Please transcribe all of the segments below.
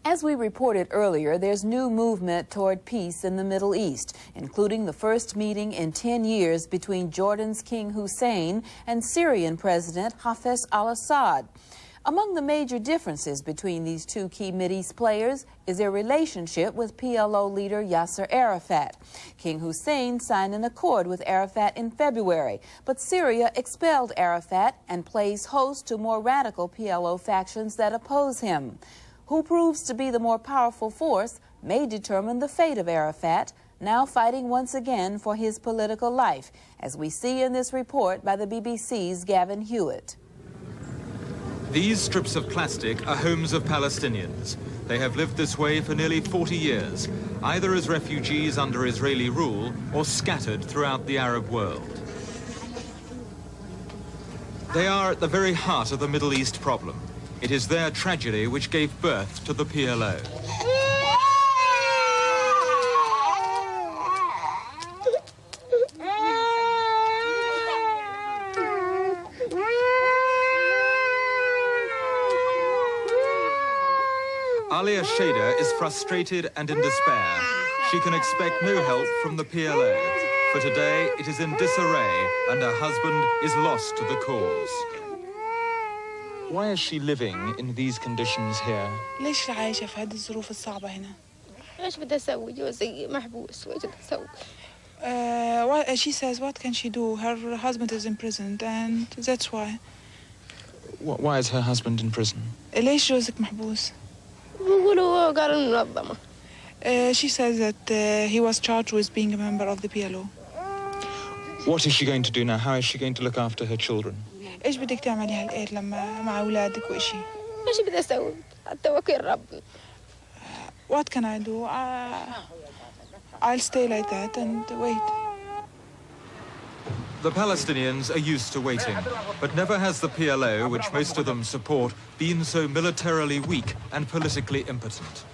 As we reported earlier, there's new movement toward peace in the Middle East, including the first meeting in 10 years between Jordan's King Hussein and Syrian President Hafez al-Assad. Among the major differences between these two key Mideast players is their relationship with PLO leader Yasser Arafat. King Hussein signed an accord with Arafat in February, but Syria expelled Arafat and plays host to more radical PLO factions that oppose him. Who proves to be the more powerful force may determine the fate of Arafat, now fighting once again for his political life, as we see in this report by the BBC's Gavin Hewitt. These strips of plastic are homes of Palestinians. They have lived this way for nearly 40 years, either as refugees under Israeli rule or scattered throughout the Arab world. They are at the very heart of the Middle East problem. It is their tragedy which gave birth to the PLO. Alia Sheda is frustrated and in despair. She can expect no help from the PLO. For today, it is in disarray and her husband is lost to the cause. Why is she living in these conditions here? ليش عايشة في هذه الظروف الصعبة هنا؟ ايش بدها اسوي؟ جوزي محبوس، وايش بدها اسوي؟ She says, what can she do? Her husband is imprisoned and that's why. Why is her husband in prison? ليش جوزك محبوس? بيقولوا قالوا المنظمة. She says that he was charged with being a member of the PLO. What is she going to do now? How is she going to look after her children? ايش بدك تعملي هالقيت لما مع اولادك وإشي؟ ايش بدي اسوي؟ التوكل ربنا. What can I do? I'll stay like that and wait. The Palestinians are used to waiting, but never has the PLO, which most of them support, been so militarily weak and politically impotent.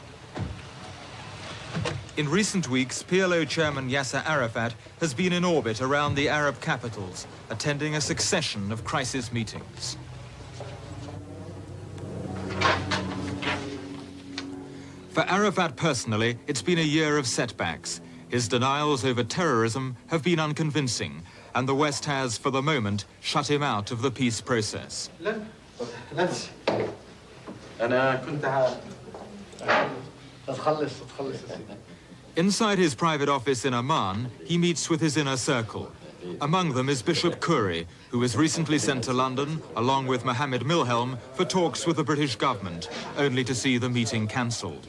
In recent weeks, PLO chairman Yasser Arafat has been in orbit around the Arab capitals, attending a succession of crisis meetings. For Arafat personally, it's been a year of setbacks. His denials over terrorism have been unconvincing, and the West has, for the moment, shut him out of the peace process. Inside his private office in Amman, he meets with his inner circle. Among them is Bishop Coury, who was recently sent to London, along with Mohammed Milhelm, for talks with the British government, only to see the meeting cancelled.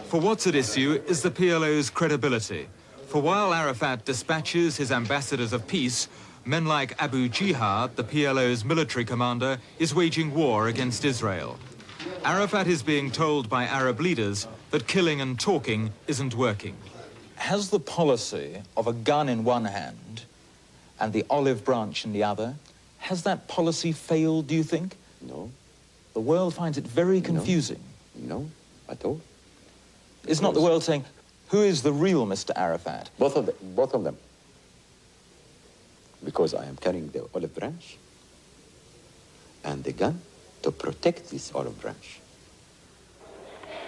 For what's at issue is the PLO's credibility. For while Arafat dispatches his ambassadors of peace, men like Abu Jihad, the PLO's military commander, is waging war against Israel. Arafat is being told by Arab leaders that killing and talking isn't working. Has the policy of a gun in one hand and the olive branch in the other, has that policy failed, do you think? No. The world finds it very confusing. No, at all. Is not the world saying, who is the real Mr. Arafat? Both of them. Because I am carrying the olive branch and the gun to protect this olive branch.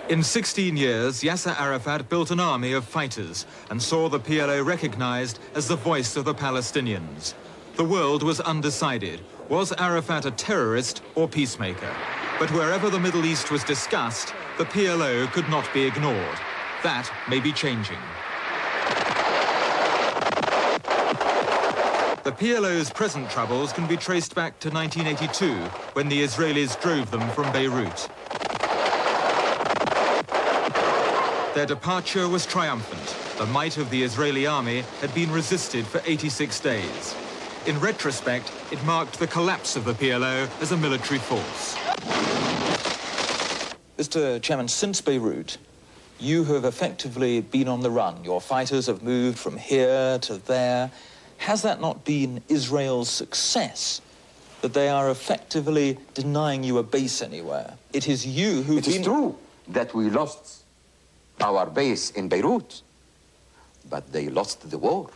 In 16 years, Yasser Arafat built an army of fighters and saw the PLO recognized as the voice of the Palestinians. The world was undecided. Was Arafat a terrorist or peacemaker? But wherever the Middle East was discussed, the PLO could not be ignored. That may be changing. The PLO's present troubles can be traced back to 1982, when the Israelis drove them from Beirut. Their departure was triumphant. The might of the Israeli army had been resisted for 86 days. In retrospect, it marked the collapse of the PLO as a military force. Mr. Chairman, since Beirut, you have effectively been on the run. Your fighters have moved from here to there. Has that not been Israel's success, that they are effectively denying you a base anywhere? It is you who... It is true that we lost our base in Beirut, but they lost the war.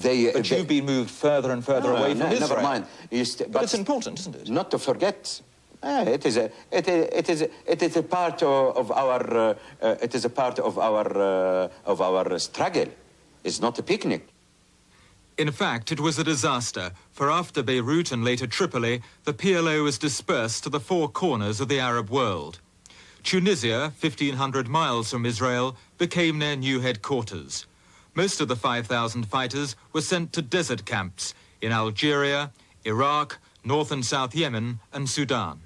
But you've been moved further and further away from Israel. Never mind. But it's important, isn't it? Not to forget, It is a part of our. It is a part of our struggle. It's not a picnic. In fact, it was a disaster, for after Beirut and later Tripoli, the PLO was dispersed to the four corners of the Arab world. Tunisia, 1,500 miles from Israel, became their new headquarters. Most of the 5,000 fighters were sent to desert camps in Algeria, Iraq, North and South Yemen, and Sudan.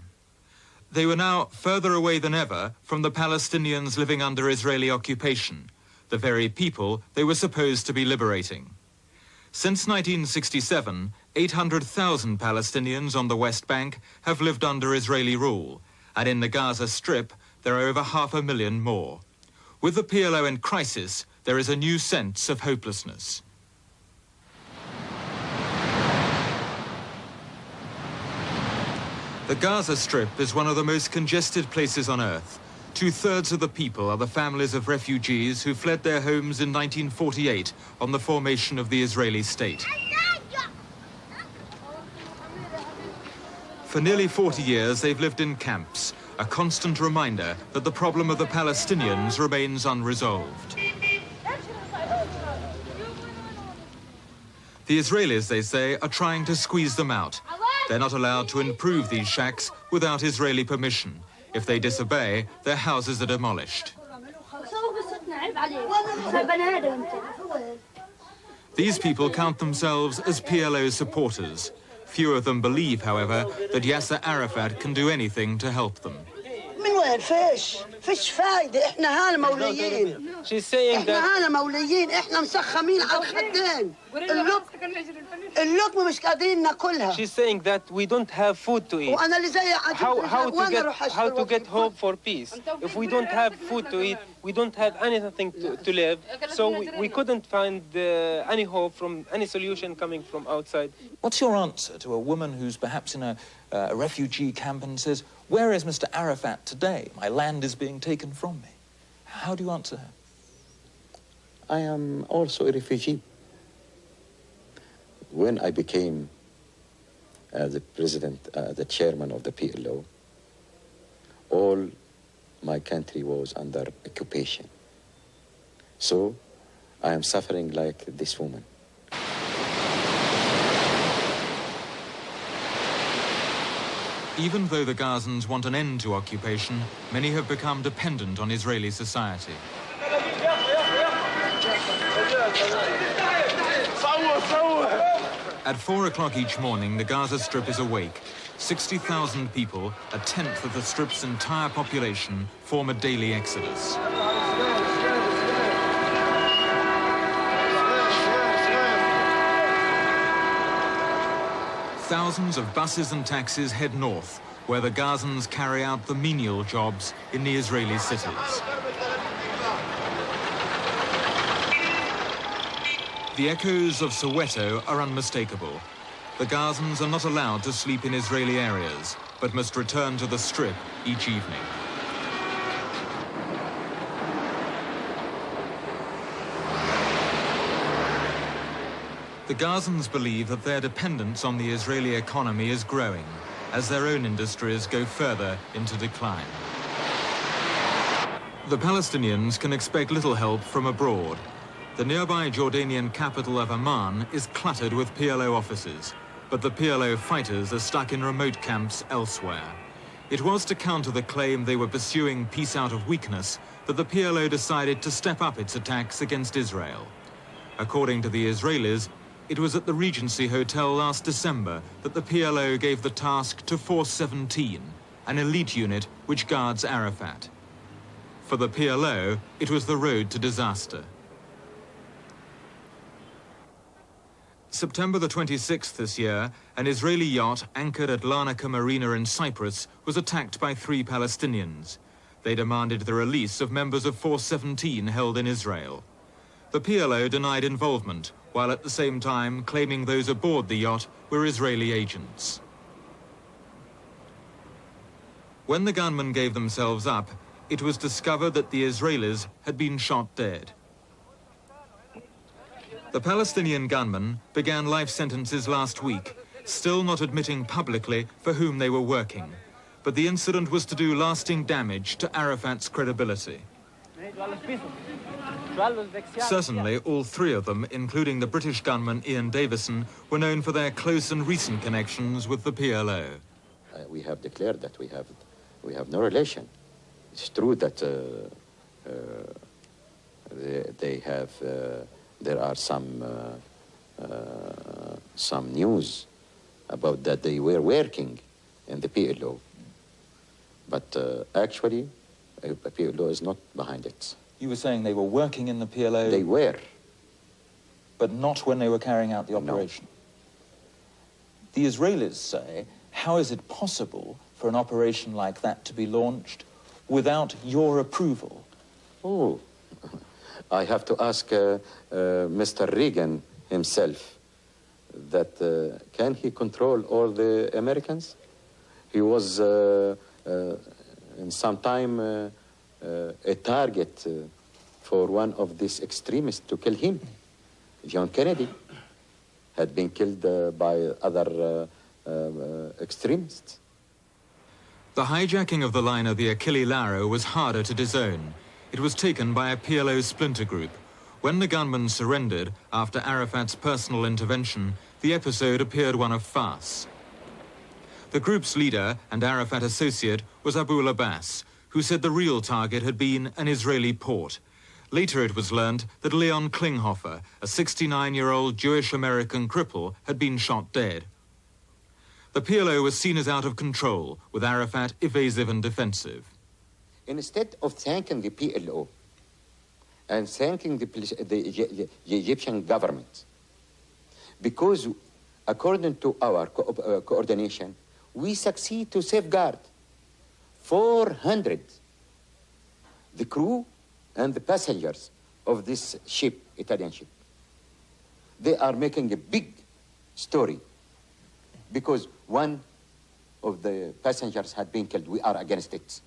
They were now further away than ever from the Palestinians living under Israeli occupation, the very people they were supposed to be liberating. Since 1967, 800,000 Palestinians on the West Bank have lived under Israeli rule, and in the Gaza Strip, there are over 500,000 more. With the PLO in crisis, there is a new sense of hopelessness. The Gaza Strip is one of the most congested places on earth. 2/3 of the people are the families of refugees who fled their homes in 1948 on the formation of the Israeli state. For nearly 40 years, they've lived in camps, a constant reminder that the problem of the Palestinians remains unresolved. The Israelis, they say, are trying to squeeze them out. They're not allowed to improve these shacks without Israeli permission. If they disobey, their houses are demolished. These people count themselves as PLO supporters. Few of them believe, however, that Yasser Arafat can do anything to help them. She's saying that she's saying that we don't have food to eat. How to get hope for peace? If we don't have food to eat, we don't have anything to live. So we couldn't find any hope from any solution coming from outside. What's your answer to a woman who's perhaps in a refugee camp and says, "Where is Mr. Arafat today? My land is being taken from me." How do you answer her? I am also a refugee. When I became the president, the chairman of the PLO, all my country was under occupation. So I am suffering like this woman. Even though the Gazans want an end to occupation, many have become dependent on Israeli society. At 4 o'clock each morning, the Gaza Strip is awake. 60,000 people, a tenth of the Strip's entire population, form a daily exodus. Thousands of buses and taxis head north, where the Gazans carry out the menial jobs in the Israeli cities. The echoes of Soweto are unmistakable. The Gazans are not allowed to sleep in Israeli areas, but must return to the Strip each evening. The Gazans believe that their dependence on the Israeli economy is growing as their own industries go further into decline. The Palestinians can expect little help from abroad. The nearby Jordanian capital of Amman is cluttered with PLO offices, but the PLO fighters are stuck in remote camps elsewhere. It was to counter the claim they were pursuing peace out of weakness that the PLO decided to step up its attacks against Israel. According to the Israelis, it was at the Regency Hotel last December that the PLO gave the task to Force 17, an elite unit which guards Arafat. For the PLO, it was the road to disaster. September the 26th this year, an Israeli yacht anchored at Larnaca Marina in Cyprus was attacked by 3 Palestinians. They demanded the release of members of Force 17 held in Israel. The PLO denied involvement, while at the same time claiming those aboard the yacht were Israeli agents. When the gunmen gave themselves up, it was discovered that the Israelis had been shot dead. The Palestinian gunmen began life sentences last week, still not admitting publicly for whom they were working. but the incident was to do lasting damage to Arafat's credibility. Certainly, all three of them, including the British gunman Ian Davison, were known for their close and recent connections with the PLO. We have declared that we have no relation. It's true that there are some news about that they were working in the PLO, but actually, the PLO is not behind it. You were saying they were working in the PLO? They were. But not when they were carrying out the operation? No. The Israelis say, how is it possible for an operation like that to be launched without your approval? Oh, I have to ask Mr. Reagan himself that can he control all the Americans? He was in some time a target for one of these extremists to kill him. John Kennedy had been killed by other extremists. The hijacking of the liner the Achille Lauro was harder to disown. It was taken by a PLO splinter group. When the gunman surrendered, after Arafat's personal intervention, the episode appeared one of farce. The group's leader and Arafat associate was Abu Abbas, who said the real target had been an Israeli port. Later it was learned that Leon Klinghoffer, a 69-year-old Jewish-American cripple, had been shot dead. The PLO was seen as out of control, with Arafat evasive and defensive. Instead of thanking the PLO and thanking the Egyptian government, because according to our coordination, we succeed to safeguard 400 the crew and the passengers of this ship, Italian ship. They are making a big story because one of the passengers had been killed. We are against it.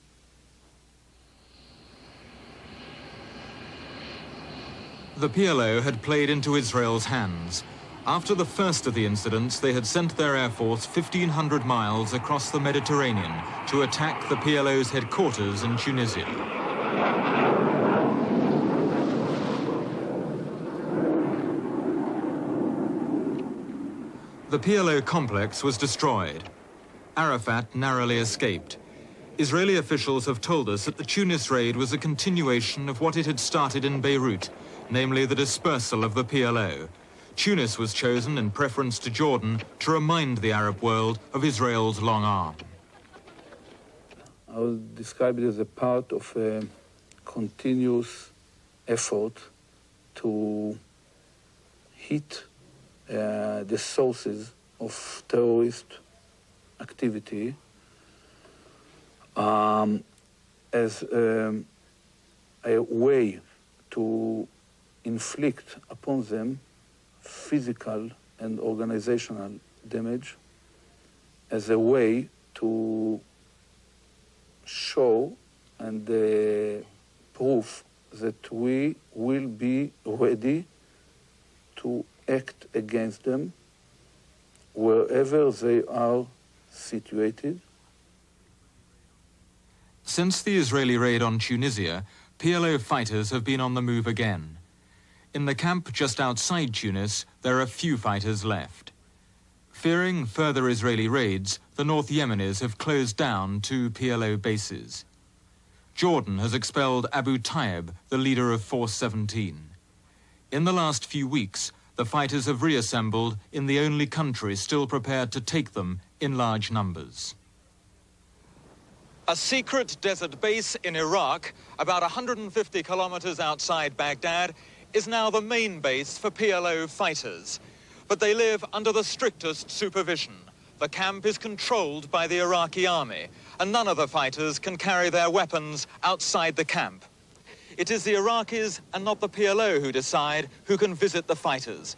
The PLO had played into Israel's hands. After the first of the incidents, they had sent their air force 1,500 miles across the Mediterranean to attack the PLO's headquarters in Tunisia. The PLO complex was destroyed. Arafat narrowly escaped. Israeli officials have told us that the Tunis raid was a continuation of what it had started in Beirut, namely the dispersal of the PLO. Tunis was chosen in preference to Jordan to remind the Arab world of Israel's long arm. I will describe it as a part of a continuous effort to hit the sources of terrorist activity as a way to inflict upon them physical and organizational damage, as a way to show and prove that we will be ready to act against them wherever they are situated. Since the Israeli raid on Tunisia, PLO fighters have been on the move again. In the camp just outside Tunis, there are few fighters left. Fearing further Israeli raids, the North Yemenis have closed down 2 PLO bases. Jordan has expelled Abu Tayyib, the leader of Force 17. In the last few weeks, the fighters have reassembled in the only country still prepared to take them in large numbers. A secret desert base in Iraq, about 150 kilometers outside Baghdad, is now the main base for PLO fighters. But they live under the strictest supervision. The camp is controlled by the Iraqi army, and none of the fighters can carry their weapons outside the camp. It is the Iraqis and not the PLO who decide who can visit the fighters.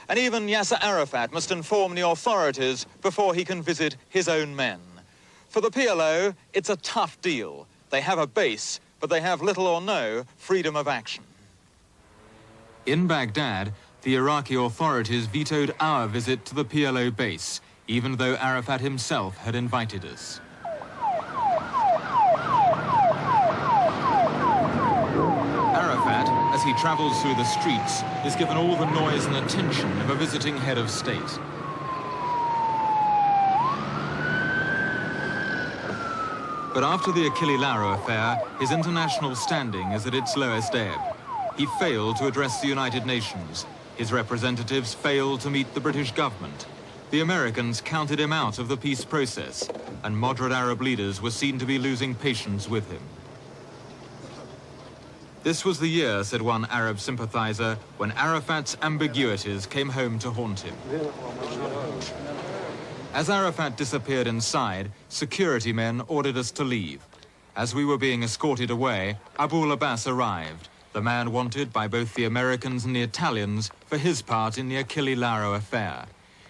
And even Yasser Arafat must inform the authorities before he can visit his own men. For the PLO, it's a tough deal. They have a base, but they have little or no freedom of action. In Baghdad, the Iraqi authorities vetoed our visit to the PLO base, even though Arafat himself had invited us. as he travels through the streets, is given all the noise and attention of a visiting head of state. But after the Achille-Lauro affair, his international standing is at its lowest ebb. He failed to address the United Nations. His representatives failed to meet the British government. The Americans counted him out of the peace process, and moderate Arab leaders were seen to be losing patience with him. This was the year, said one Arab sympathizer, when Arafat's ambiguities came home to haunt him. As Arafat disappeared inside, security men ordered us to leave. As we were being escorted away, Abu al-Abbas arrived, the man wanted by both the Americans and the Italians for his part in the Achille-Lauro affair.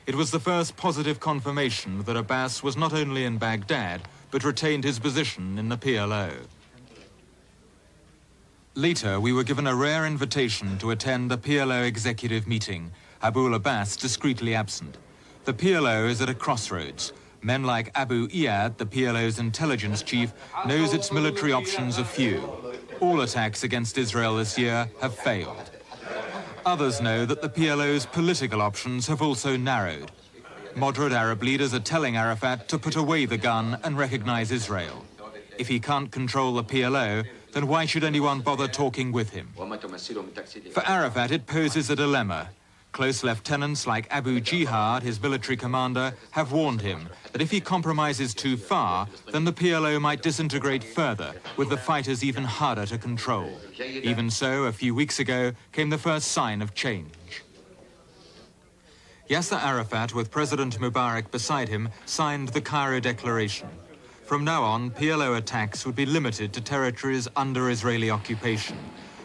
It was the first positive confirmation that Abbas was not only in Baghdad, but retained his position in the PLO. Later, we were given a rare invitation to attend a PLO executive meeting, Abu al-Abbas discreetly absent. The PLO is at a crossroads. Men like Abu Iyad, the PLO's intelligence chief, knows its military options are few. All attacks against Israel this year have failed. Others know that the PLO's political options have also narrowed. Moderate Arab leaders are telling Arafat to put away the gun and recognize Israel. If he can't control the PLO, then why should anyone bother talking with him? For Arafat, it poses a dilemma. Close lieutenants like Abu Jihad, his military commander, have warned him that if he compromises too far, then the PLO might disintegrate further, with the fighters even harder to control. Even so, a few weeks ago, came the first sign of change. Yasser Arafat, with President Mubarak beside him, signed the Cairo Declaration. From now on, PLO attacks would be limited to territories under Israeli occupation.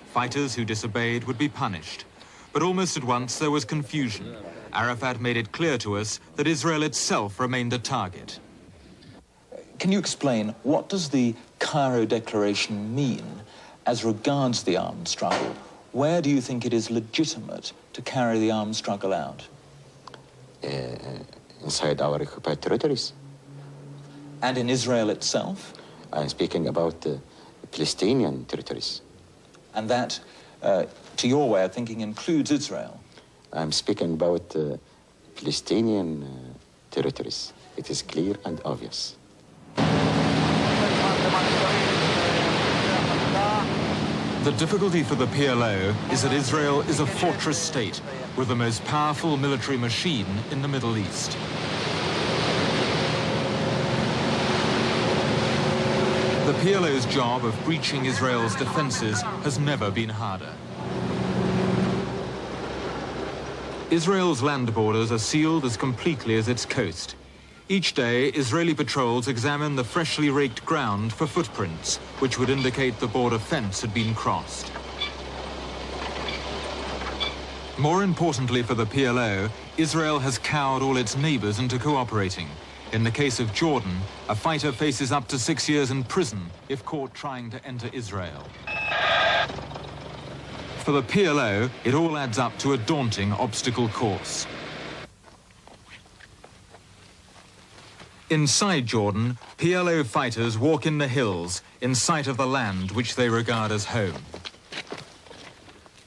Fighters who disobeyed would be punished. But almost at once there was confusion. Arafat made it clear to us that Israel itself remained a target. Can you explain, what does the Cairo Declaration mean as regards the armed struggle? Where do you think it is legitimate to carry the armed struggle out? Inside our occupied territories. And in Israel itself? I'm speaking about the Palestinian territories. And that, to your way of thinking, includes Israel? I'm speaking about Palestinian territories. It is clear and obvious. The difficulty for the PLO is that Israel is a fortress state with the most powerful military machine in the Middle East. The PLO's job of breaching Israel's defenses has never been harder. Israel's land borders are sealed as completely as its coast. Each day, Israeli patrols examine the freshly raked ground for footprints, which would indicate the border fence had been crossed. More importantly for the PLO, Israel has cowed all its neighbors into cooperating. In the case of Jordan, a fighter faces up to 6 years in prison if caught trying to enter Israel. For the PLO, it all adds up to a daunting obstacle course. Inside Jordan, PLO fighters walk in the hills in sight of the land which they regard as home.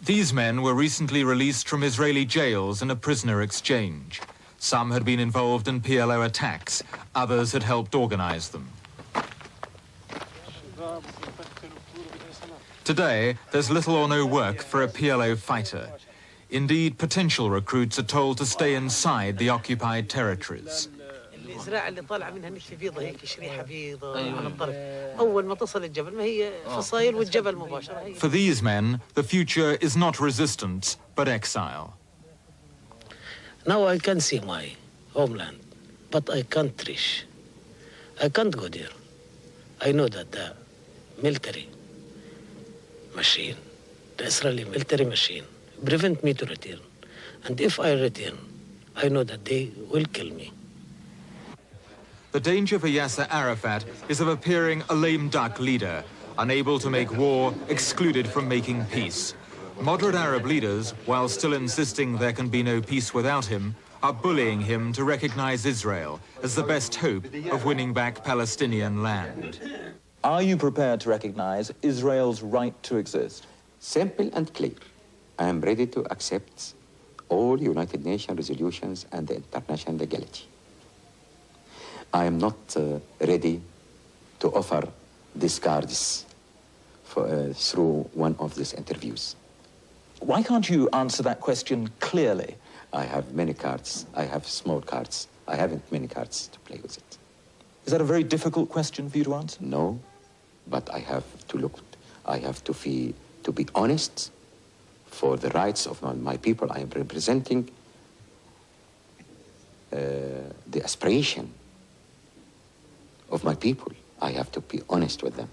These men were recently released from Israeli jails in a prisoner exchange. Some had been involved in PLO attacks, others had helped organize them. Today, there's little or no work for a PLO fighter. Indeed, potential recruits are told to stay inside the occupied territories. الزراعة اللي طالع منها نكفي بيضة هيك شريحة بيضة على الطرف أول ما تصل الجبل ما هي فصائل والجبل مباشرة. For these men, the future is not resistance, but exile. Now I can see my homeland, but I can't reach. I can't go there. I know that the military machine, the Israeli military machine, prevent me to return. And if I return, I know that they will kill me. The danger for Yasser Arafat is of appearing a lame duck leader, unable to make war, excluded from making peace. Moderate Arab leaders, while still insisting there can be no peace without him, are bullying him to recognize Israel as the best hope of winning back Palestinian land. Are you prepared to recognize Israel's right to exist? Simple and clear. I am ready to accept all United Nations resolutions and the international legality. I am not ready to offer these cards through one of these interviews. Why can't you answer that question clearly? I have many cards. I have small cards. I haven't many cards to play with it. Is that a very difficult question for you to answer? No, but I have to be honest for the rights of my people. I am representing the aspiration of my people. I have to be honest with them.